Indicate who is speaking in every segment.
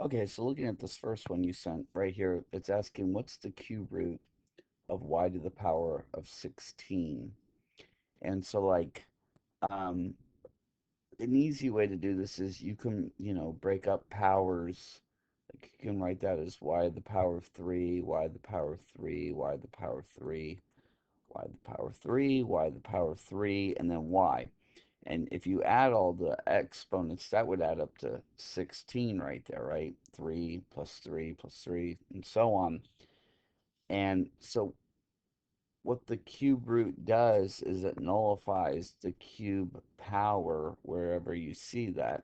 Speaker 1: Okay, so looking at this first one you sent right here, it's asking what's the cube root of y to the power of 16? And so like um an easy way to do this is you can, break up powers. Like you can write that as y to the power of 3, y to the power of 3, y to the power of 3, y to the power of 3, y to the power of 3, and then y. And if you add all the exponents, that would add up to 16 right there, right? 3 plus 3 plus 3, and so on. And so what the cube root does is it nullifies the cube power wherever you see that.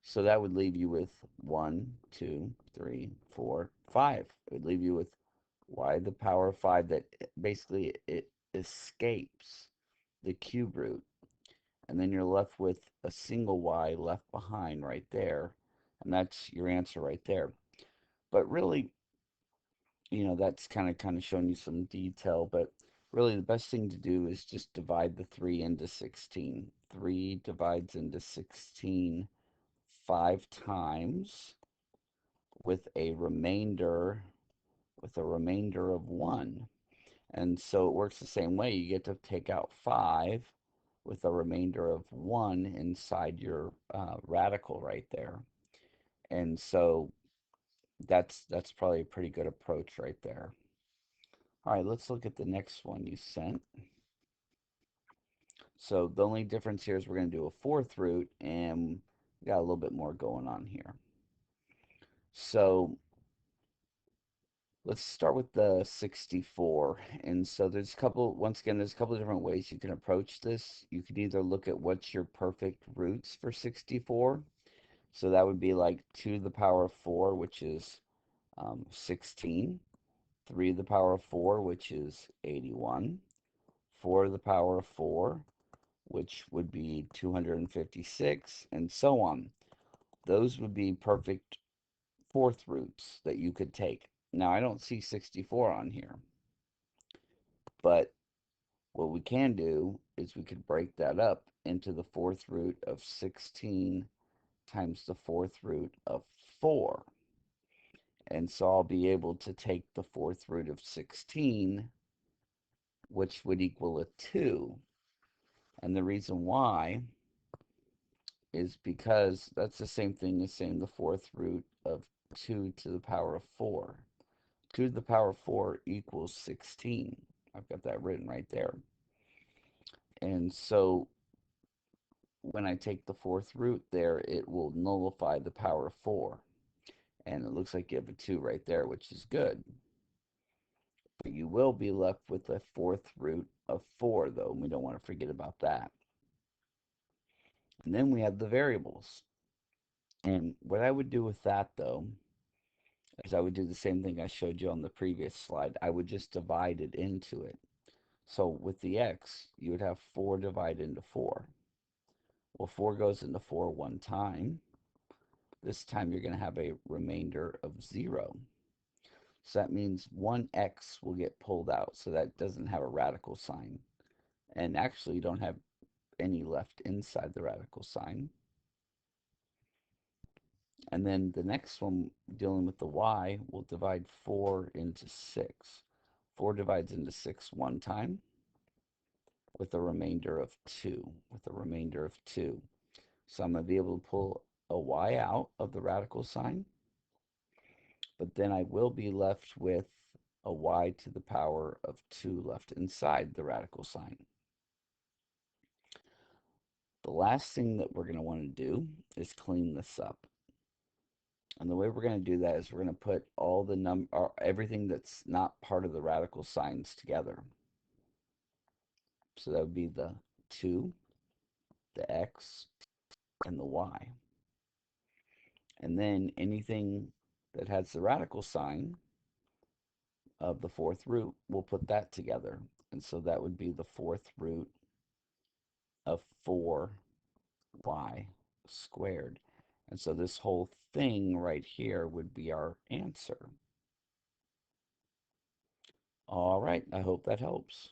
Speaker 1: So that would leave you with 1, 2, 3, 4, 5. It would leave you with y to the power of 5 that basically it escapes the cube root. And then you're left with a single y left behind right there. And that's your answer right there. But really, that's kind of showing you some detail, but really the best thing to do is just divide the 3 into 16. 3 divides into 16 5 times with a remainder of 1. And so it works the same way. You get to take out 5 with a remainder of 1 inside your radical right there. And so that's probably a pretty good approach right there. All right, let's look at the next one you sent. So the only difference here is we're going to do a fourth root, and we got a little bit more going on here. So let's start with the 64. And so once again, there's a couple of different ways you can approach this. You could either look at what's your perfect roots for 64. So that would be like 2 to the power of 4, which is 16, 3 to the power of 4, which is 81, 4 to the power of 4, which would be 256, and so on. Those would be perfect fourth roots that you could take. Now, I don't see 64 on here, but what we can do is we could break that up into the fourth root of 16 times the fourth root of 4. And so I'll be able to take the fourth root of 16, which would equal a 2. And the reason why is because that's the same thing as saying the fourth root of 2 to the power of 4. 2 to the power of 4 equals 16. I've got that written right there. And so when I take the fourth root there, it will nullify the power of 4. And it looks like you have a 2 right there, which is good. But you will be left with a fourth root of 4, though, and we don't want to forget about that. And then we have the variables. And what I would do with that, though, is I would do the same thing I showed you on the previous slide. I would just divide it into it. So with the x, you would have 4 divided into 4. Well, 4 goes into 4 one time. This time you're going to have a remainder of 0. So that means 1x will get pulled out. So that doesn't have a radical sign. And actually, you don't have any left inside the radical sign. And then the next one, dealing with the y, will divide 4 into 6. 4 divides into 6 one time with a remainder of 2. So I'm going to be able to pull a y out of the radical sign, but then I will be left with a y to the power of 2 left inside the radical sign. The last thing that we're going to want to do is clean this up. And the way we're going to do that is we're going to put all the everything that's not part of the radical signs together. So that would be the 2, the x, and the y. And then anything that has the radical sign of the fourth root, we'll put that together. And so that would be the fourth root of 4y squared. And so this whole thing right here would be our answer. All right, I hope that helps.